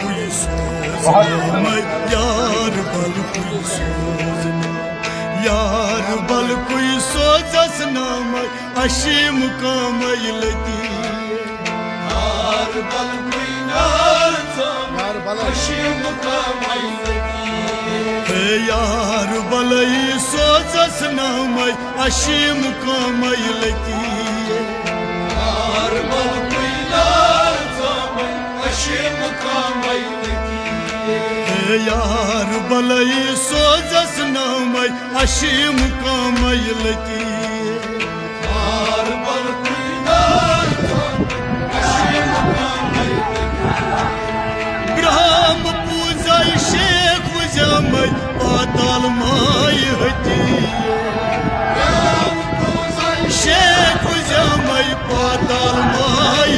कोई सोजना यार बल कोई सोजना यार बल कोई सोजस नाम अशीम काम लती यार बल कोई यार बल अशीम काम यार बल सोजस नाम अशीम काम लती यार बल कोई अशीम काम यार बल सोजस नाम अशीम काम लती यार बल कोई अशीम काम ग्राम पूजा शेख वजम पाताल माय हती शेख वजम पाताल माय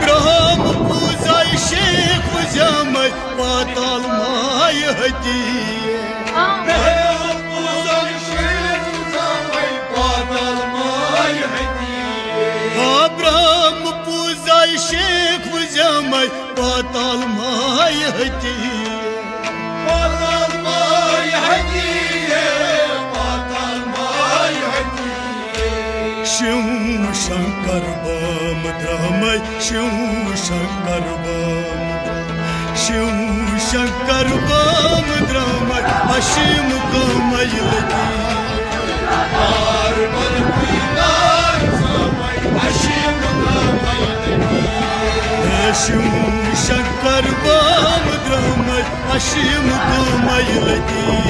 ग्राम पूजा शेख वजम पाताल माय हती ब्रह्म पूजा शेख वजम पाताल माय हती शिव शंकर बम द्रमय शिव शंकर बम शिव शंकर बम द्रमय अशीम कमय लती शिव शंकर बम द्रमय अशीम कमय लती